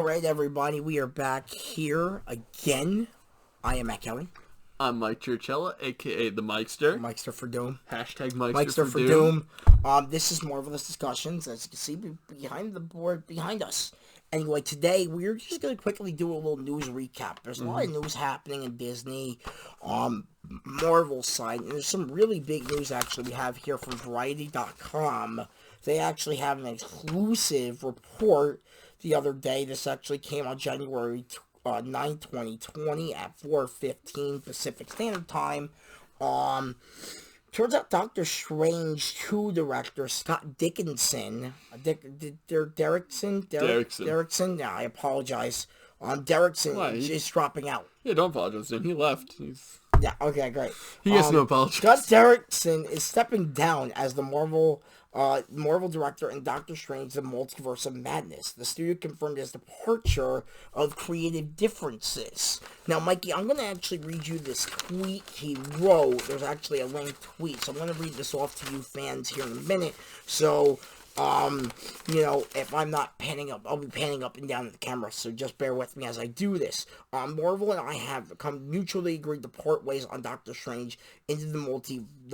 Alright, everybody, we are back here again. I am Matt Kelly. I'm Mike Churchella, aka the Mikester. Mikester for Doom. Hashtag Mikester for Doom. This is Marvelous Discussions, as you can see behind the board behind us. Anyway, today we're just going to quickly do a little news recap. There's a lot of news happening in Disney, Marvel side, and there's some really big news actually we have here from Variety.com. They actually have an exclusive report the other day. This actually came on January 9, 2020 at 4:15 Pacific Standard Time. Turns out Doctor Strange 2 director Scott Derrickson. Yeah, I apologize. Derrickson is dropping out. Yeah, don't apologize to him. He left. Yeah, okay, great. He gets no apology. Scott Derrickson is stepping down as the Marvel director and Doctor Strange: The Multiverse of Madness. The studio confirmed his departure of creative differences. Now, Mikey, I'm going to actually read you this tweet he wrote. There's actually a linked tweet, so I'm going to read this off to you fans here in a minute. So, if I'm not panning up, I'll be panning up and down at the camera, so just bear with me as I do this. Marvel and I have mutually agreed to part ways on Doctor Strange into the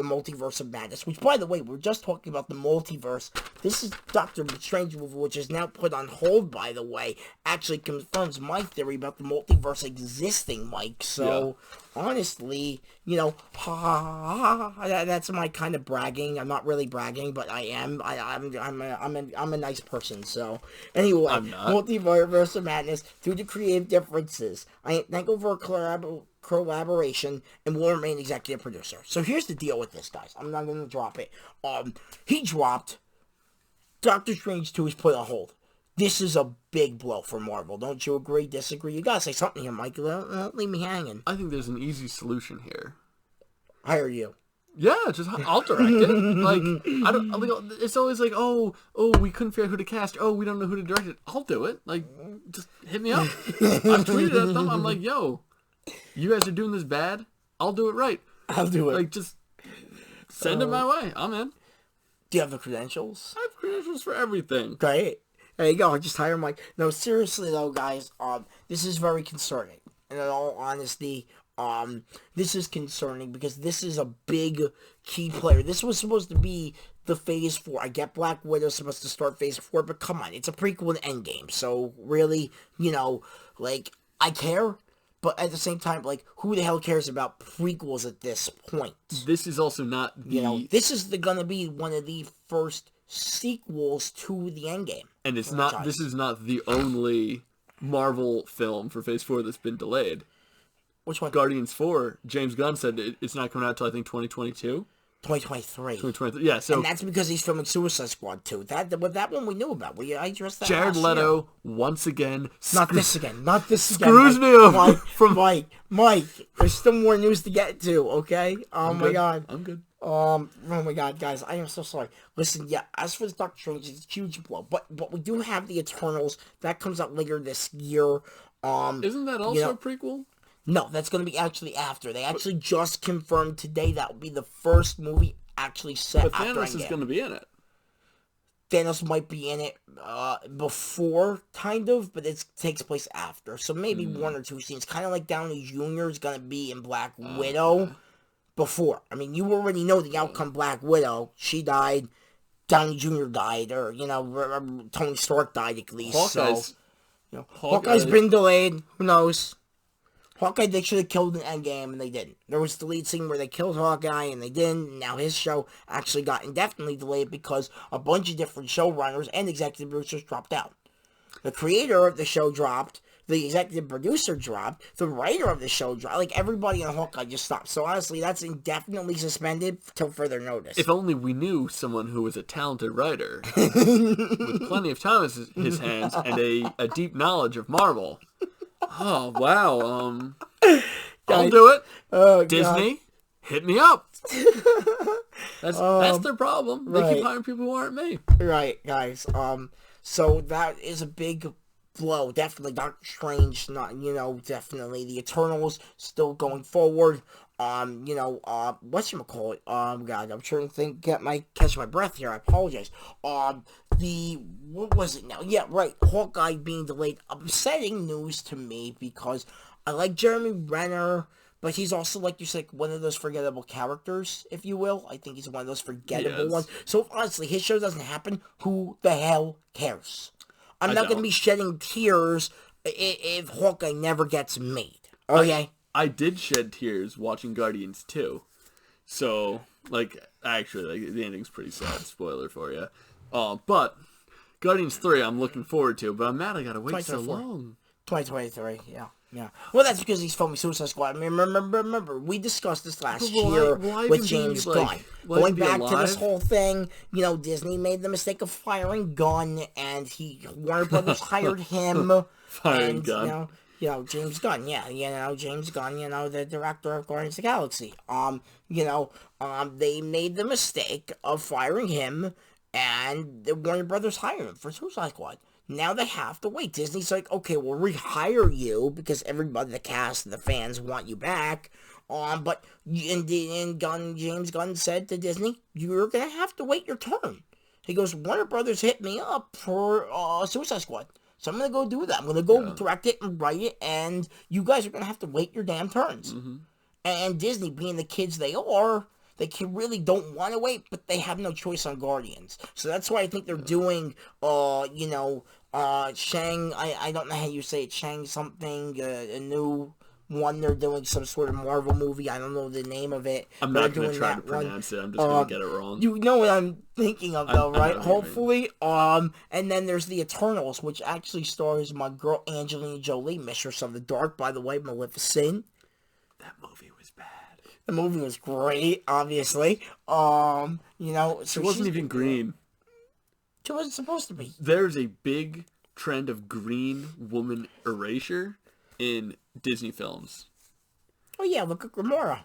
Multiverse of Madness, which, by the way, we're just talking about the multiverse. This is Doctor Strange, which is now put on hold, by the way, actually confirms my theory about the multiverse existing, Mike. So, honestly, that's my kind of bragging. I'm not really bragging, but I am. I'm a nice person. So anyway, Multiverse of Madness due to creative differences. I am thankful for collaboration and will remain executive producer. So here's the deal with this, guys. I'm not going to drop it. He dropped Doctor Strange 2 is put on hold. This is a big blow for Marvel. Don't you agree? Disagree? You gotta say something here, Mike. Don't leave me hanging. I think there's an easy solution here. Hire you. Yeah, I'll direct it. It's always like, oh, we couldn't figure out who to cast. Oh, we don't know who to direct it. I'll do it. Just hit me up. I've tweeted at them. I'm like, yo, you guys are doing this bad. I'll do it right. I'll do it. Just send it my way. I'm in. Do you have the credentials? I have credentials for everything. Great. There you go. Just hire Mike. No, seriously though, guys, this is very concerning. And in all honesty, this is concerning because this is a big key player. This was supposed to be the Phase 4. I get Black Widow's supposed to start Phase 4, but come on, it's a prequel to Endgame. So really, I care, but at the same time, who the hell cares about prequels at this point? This is also not the... this is gonna be one of the first sequels to the Endgame. And it's not. This is not the only Marvel film for Phase 4 that's been delayed. Which one? Guardians 4. James Gunn said it's not coming out until I think 2022. 2023. 2023. Yeah. So. And that's because he's filming Suicide Squad 2. That one we knew about. I addressed that. Jared Leto once again. Not this again. Not this again. Screws me over. Mike. There's still more news to get to. Okay. Oh my God. I'm good. Oh my God, guys, I am so sorry. Listen, yeah, as for the Doctor Strange, it's a huge blow. But we do have the Eternals. That comes out later this year. Isn't that also a prequel? No, that's going to be actually after. They actually just confirmed today that will be the first movie actually set but after Thanos is going to be in it. Thanos might be in it before, kind of, but it takes place after. So maybe one or two scenes. Kind of like Downey Jr. is going to be in Black Widow. Before. I mean, you already know the outcome. Black Widow, she died, Downey Jr. died, or, Tony Stark died at least. Hawkeye's been delayed. Who knows? Hawkeye, they should have killed in Endgame, and they didn't. There was the lead scene where they killed Hawkeye, and they didn't. Now his show actually got indefinitely delayed because a bunch of different showrunners and executive producers dropped out. The creator of the show dropped. The executive producer dropped. The writer of the show dropped. Everybody in Hawkeye just stopped. So, honestly, that's indefinitely suspended till further notice. If only we knew someone who was a talented writer with plenty of time in his hands and a deep knowledge of Marvel. Oh, wow. I'll do it. Disney, hit me up. That's their problem. They keep hiring people who aren't me. Right, guys. So, that is a big blow. Definitely Doctor Strange, definitely the Eternals still going forward. Whatchamacallit? God, I'm trying to catch my breath here. I apologize. what was it now? Yeah, right. Hawkeye being delayed. Upsetting news to me because I like Jeremy Renner, but he's also, like you said, one of those forgettable characters, if you will. I think he's one of those forgettable Yes. ones. So honestly, his show doesn't happen. Who the hell cares? I'm not going to be shedding tears if Hawkeye never gets made. Okay? I did shed tears watching Guardians 2. So, like, actually, like, the ending's pretty sad. Spoiler for you. But Guardians 3 I'm looking forward to, but I'm mad I gotta wait so 2024. long. 2023, yeah. Well, that's because he's filming Suicide Squad. I mean, remember, we discussed this last year with James Gunn. Going back to this whole thing, Disney made the mistake of firing Gunn, and Warner Brothers hired him. Firing Gunn. James Gunn, James Gunn, the director of Guardians of the Galaxy. They made the mistake of firing him, and the Warner Brothers hired him for Suicide Squad. Now they have to wait. Disney's like, okay, we'll rehire you because everybody, the cast, and the fans want you back. But James Gunn said to Disney, you're gonna have to wait your turn. He goes, Warner Brothers hit me up for Suicide Squad, so I'm gonna go do that. I'm gonna go direct it and write it, and you guys are gonna have to wait your damn turns. Mm-hmm. And Disney, being the kids they are, they really don't want to wait, but they have no choice on Guardians. So that's why I think they're doing, Shang, I don't know how you say it, Shang something, a new one. They're doing some sort of Marvel movie. I don't know the name of it. I'm not going to try to pronounce it. I'm just going to get it wrong. You know what I'm thinking of, though, right? Hopefully. And then there's The Eternals, which actually stars my girl Angelina Jolie, Mistress of the Dark, by the way, Maleficent. That movie was bad. The movie was great, obviously. So it wasn't even green. It wasn't supposed to be. There's a big trend of green woman erasure in Disney films. Oh yeah, look at Gamora.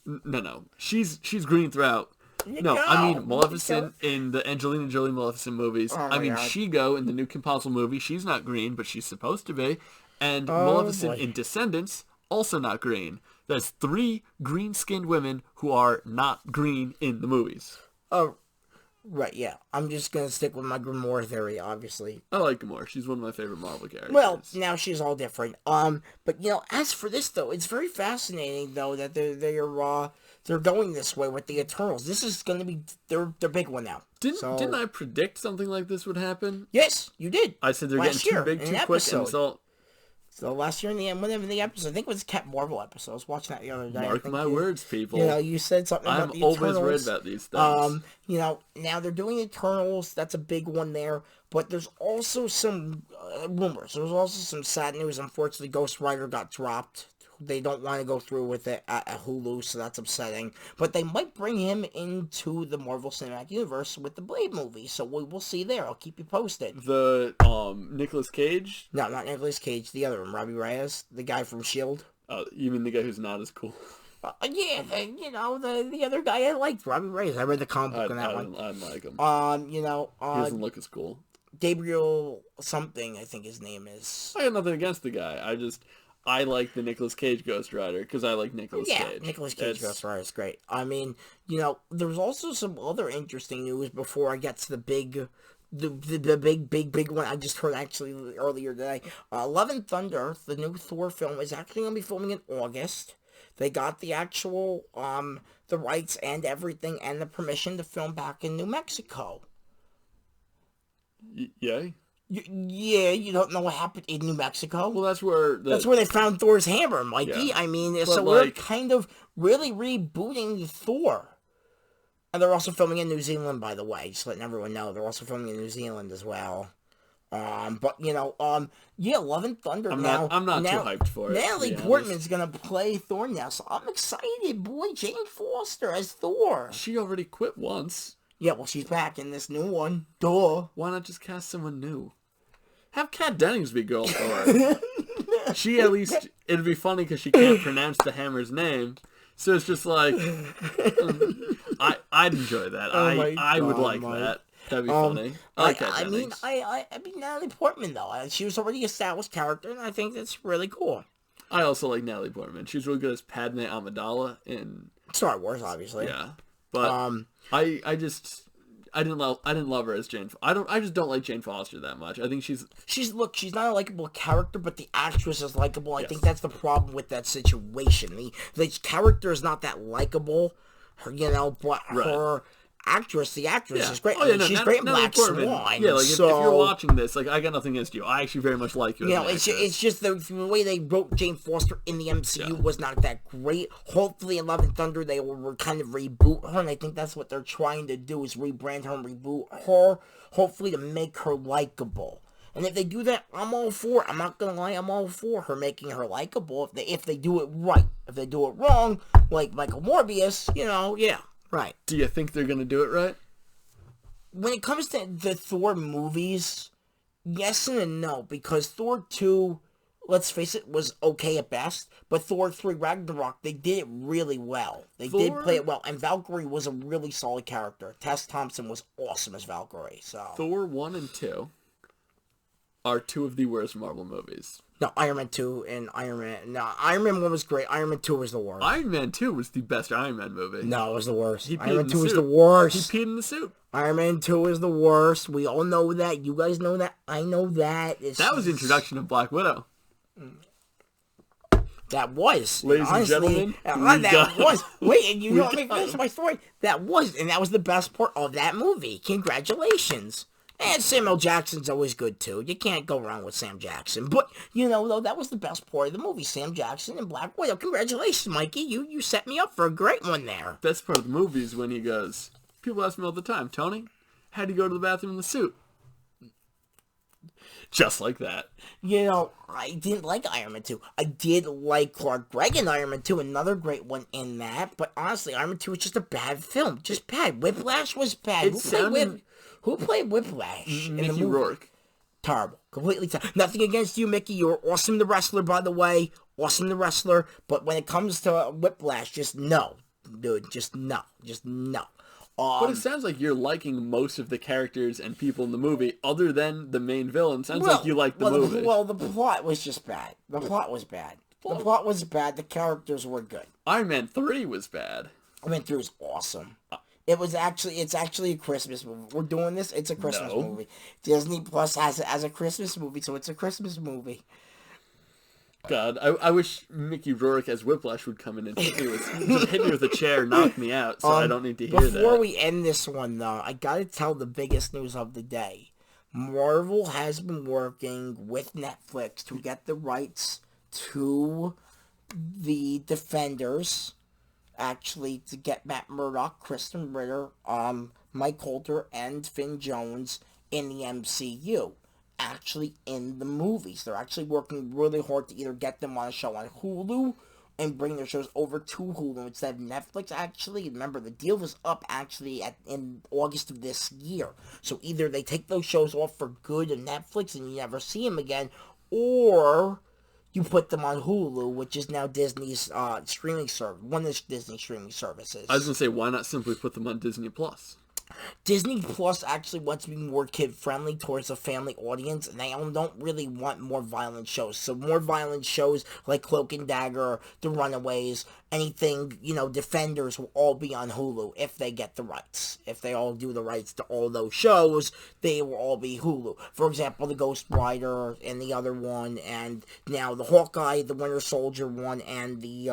No. She's green throughout. I mean Maleficent in the Angelina Jolie Maleficent movies. Oh I mean God. She-Go in the new Kim Possible movie. She's not green, but she's supposed to be. And Maleficent in Descendants, also not green. There's 3 green-skinned women who are not green in the movies. Oh, right, yeah. I'm just going to stick with my Gamora theory, obviously. I like Gamora. She's one of my favorite Marvel characters. Well, now she's all different. But, as for this, though, it's very fascinating, though, that they're going this way with the Eternals. This is going to be their big one now. Didn't I predict something like this would happen? Yes, you did. I said they're getting too big, too quick, and so... So last year in the end, whenever the episode, I think it was Captain Marvel episode. I was watching that the other day. Mark my words, people. You said something about the Eternals. I'm always right about these things. Now they're doing Eternals. That's a big one there. But there's also some rumors. There's also some sad news. Unfortunately, Ghost Rider got dropped. They don't want to go through with it at Hulu, so that's upsetting. But they might bring him into the Marvel Cinematic Universe with the Blade movie, so we will see there. I'll keep you posted. The Nicolas Cage? No, not Nicolas Cage. The other one, Robbie Reyes, the guy from S.H.I.E.L.D. You mean the guy who's not as cool? The other guy I liked, Robbie Reyes. I read the comic book on that one. I like him. He doesn't look as cool. Gabriel something, I think his name is. I got nothing against the guy. I like the Nicolas Cage Ghost Rider because I like Nicolas Cage. Yeah, Nicolas Cage Ghost Rider is great. I mean, there's also some other interesting news before I get to the big one I just heard actually earlier today. Love and Thunder, the new Thor film, is actually going to be filming in August. They got the actual, the rights and everything and the permission to film back in New Mexico. Yay? Yeah, you don't know what happened in New Mexico? Well, that's where they found Thor's hammer, Mikey. Yeah. I mean, so we're kind of really rebooting Thor. And they're also filming in New Zealand, by the way. Just letting everyone know. They're also filming in New Zealand as well. Love and Thunder I'm now. not too hyped for it. Natalie Portman's going to play Thor now, so I'm excited. Boy, Jane Foster as Thor. She already quit once. Yeah, well, she's back in this new one. Duh. Why not just cast someone new? Have Kat Dennings be Girl Thor. She at least, it'd be funny because she can't pronounce the hammer's name. So it's just like, I'd enjoy that. I would like that. That'd be funny. I mean, Natalie Portman, though. She was already an established character, and I think that's really cool. I also like Natalie Portman. She's really good as Padme Amidala in... Star Wars, obviously. Yeah. But I I didn't love her as Jane. I just don't like Jane Foster that much. I think she's she's not a likable character, but the actress is likable. I Yes. think that's the problem with that situation. The character is not that likable, but her actress, the actress yeah. is great. Oh, I yeah, mean, no, she's Nat- great in Natalie Black Portman. Swan. Yeah, like if so, you're watching this, like I got nothing against you. I actually very much like you. you know, as an actress. it's just the way they wrote Jane Foster in the MCU was not that great. Hopefully, in Love and Thunder, they will kind of reboot her, and I think that's what they're trying to do is rebrand her and reboot her, hopefully to make her likable. And if they do that, I'm all for it. I'm not gonna lie, I'm all for her making her likable if they do it right. If they do it wrong, like Michael Morbius, yeah, right. Do you think they're gonna do it right? When it comes to the Thor movies, yes and a no, because Thor 2, let's face it, was okay at best, but Thor 3 Ragnarok, they did it really well. They did play it well, and Valkyrie was a really solid character. Tess Thompson was awesome as Valkyrie, so... Thor 1 and 2 are two of the worst Marvel movies. No, Iron Man 2 and Iron Man 1 was great. Iron Man 2 was the worst. Iron Man 2 was the best Iron Man movie. No, it was the worst. He peed Iron Man in 2 the was suit. the worst. He peed in the suit. Iron Man 2 is the worst. We all know that. You guys know that. I know that. That was the introduction of Black Widow. That was. Ladies and gentlemen, that was. Wait, and you know, let me finish my story. That was the best part of that movie. Congratulations. And Samuel Jackson's always good, too. You can't go wrong with Sam Jackson. But, though, that was the best part of the movie. Sam Jackson and Black Widow. Congratulations, Mikey. You set me up for a great one there. Best part of the movie is when he goes, people ask me all the time, Tony, how'd you go to the bathroom in the suit? Just like that. I didn't like Iron Man 2. I did like Clark Gregg in Iron Man 2, another great one in that. But honestly, Iron Man 2 was just a bad film. Just bad. Whiplash was bad. Who played Whiplash in the Mickey movie? Rourke. Terrible. Completely terrible. Nothing against you, Mickey. You're awesome the wrestler, by the way. Awesome the wrestler. But when it comes to Whiplash, just no. Dude, just no. Just no. But it sounds like you're liking most of the characters and people in the movie, other than the main villain. Sounds like you like the movie. The plot was just bad. The plot was bad. The plot was bad. The characters were good. Iron Man 3 was bad. Iron Man 3 was awesome. It's actually a Christmas movie. We're doing this. It's a Christmas movie. Disney Plus has it as a Christmas movie, so it's a Christmas movie. God, I wish Mickey Rourke as Whiplash would come in and hit me with a chair, knock me out, so I don't need to hear that. Before we end this one, though, I gotta tell the biggest news of the day. Marvel has been working with Netflix to get the rights to the Defenders, actually, to get Matt Murdock, Kristen Ritter, Mike Coulter, and Finn Jones in the MCU. Actually in the movies. They're actually working really hard to either get them on a show on Hulu and bring their shows over to Hulu instead of Netflix. Actually, remember, the deal was up actually in August of this year. So either they take those shows off for good on Netflix and you never see them again, or you put them on Hulu, which is now Disney's streaming service, one of Disney's streaming services. I was going to say, why not simply put them on Disney Plus? Disney Plus actually wants to be more kid-friendly towards a family audience, and they don't really want more violent shows. So more violent shows like Cloak and Dagger, The Runaways, anything, Defenders will all be on Hulu if they get the rights. If they all do the rights to all those shows, they will all be Hulu. For example, the Ghost Rider and the other one, and now the Hawkeye, the Winter Soldier one, and the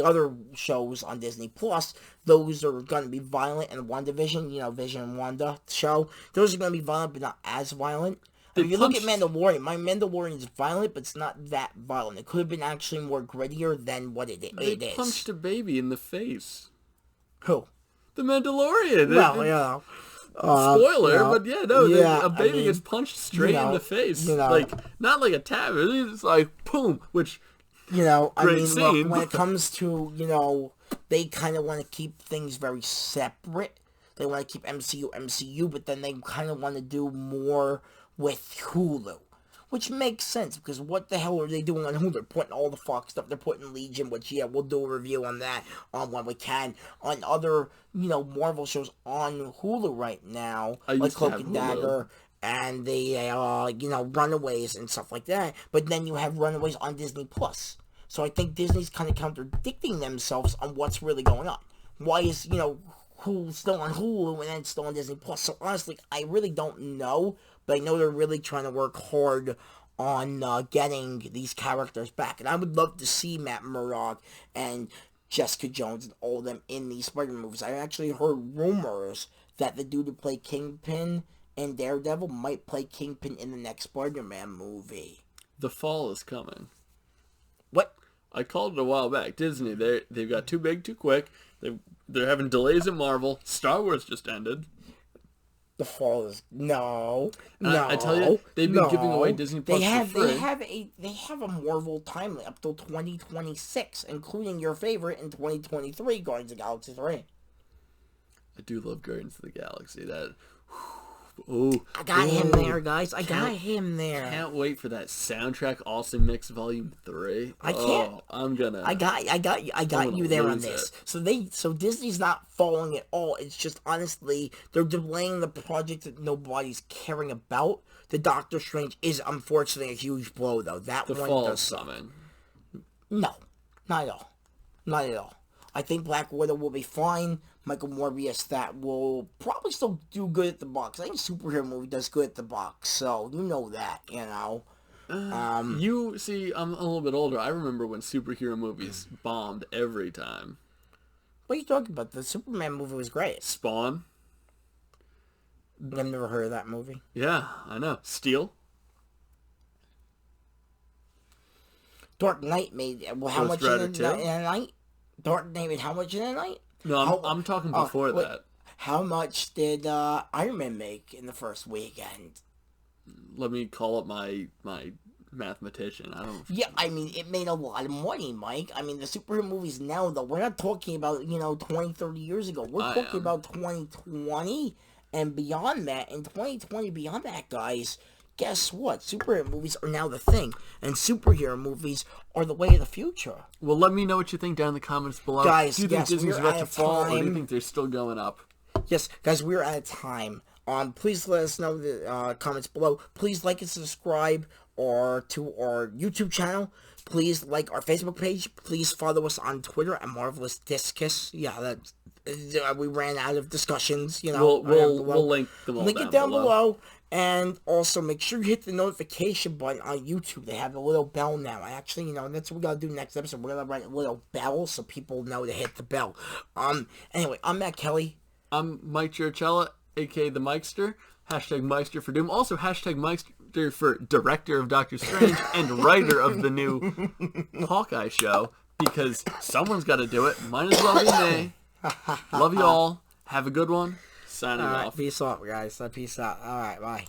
other shows on Disney Plus, those are going to be violent. And WandaVision, Vision and Wanda show, those are going to be violent, but not as violent. If you look at Mandalorian, my Mandalorian is violent, but it's not that violent. It could have been actually more grittier than what it is. They punched a baby in the face. Who? The Mandalorian. Well, spoiler, but a baby gets punched straight in the face. Not like a tab, it's like, boom, which... look, when it comes to, they kind of want to keep things very separate. They want to keep MCU, but then they kind of want to do more with Hulu. Which makes sense, because what the hell are they doing on Hulu? They're putting all the Fox stuff. They're putting Legion, which, we'll do a review on that when we can. On other, Marvel shows on Hulu right now, like Cloak and Dagger, and the, Runaways and stuff like that. But then you have Runaways on Disney Plus. So I think Disney's kind of contradicting themselves on what's really going on. Why is, still on Hulu and then still on Disney Plus. So honestly, I really don't know, but I know they're really trying to work hard on getting these characters back. And I would love to see Matt Murdock and Jessica Jones and all of them in these Spider-Man movies. I actually heard rumors that the dude who played Kingpin in Daredevil might play Kingpin in the next Spider-Man movie. The fall is coming. What? I called it a while back. Disney, they've got too big, too quick. They're having delays at Marvel. Star Wars just ended. The fall is no. I tell you, they've been giving away Disney Plus for free. They have a Marvel timeline up till 2026, including your favorite in 2023, Guardians of the Galaxy 3. I do love Guardians of the Galaxy. I got him there, guys. I got him there. Can't wait for that soundtrack Awesome Mix Volume 3. I can't. I got you there on this. So Disney's not following it all. It's just honestly they're delaying the project that nobody's caring about. The Doctor Strange is unfortunately a huge blow though. That the one fall does suck. No, not at all. Not at all. I think Black Widow will be fine. Michael Morbius, that will probably still do good at the box. I think a superhero movie does good at the box, so you know that, you know. You see, I'm a little bit older. I remember when superhero movies bombed every time. What are you talking about? The Superman movie was great. Spawn. I've never heard of that movie. Yeah, I know. Steel. Dark Knight made how much in a night? Dark Knight made how much in a night? No, I'm talking before that. How much did Iron Man make in the first weekend? Let me call up my mathematician. Yeah, I mean, it made a lot of money, Mike. I mean, the superhero movies now, though, we're not talking about, 20, 30 years ago. We're talking about 2020 and beyond that. And 2020 beyond that, guys, guess what? Superhero movies are now the thing. And superhero movies are the way of the future. Well, let me know what you think down in the comments below. Guys, do you think Disney's about to fall, or do you think they're still going up? Yes, guys, we're out of time. Please let us know in the comments below. Please like and subscribe to our YouTube channel. Please like our Facebook page. Please follow us on Twitter at Marvelous Discus. Yeah, we ran out of discussions. We'll link them all. Link it down below. And also make sure you hit the notification button on YouTube. They have a little bell now. That's what we gotta do next episode. We're gonna write a little bell so people know to hit the bell. Anyway, I'm Matt Kelly. I'm Mike Chiricella, aka the Mikester. Hashtag Meister for Doom. Also hashtag Meister for director of Doctor Strange and writer of the new Hawkeye show. Because someone's got to do it. Might as well be me. Love you all. Have a good one. Signing off. Peace out, guys. Peace out. All right, bye.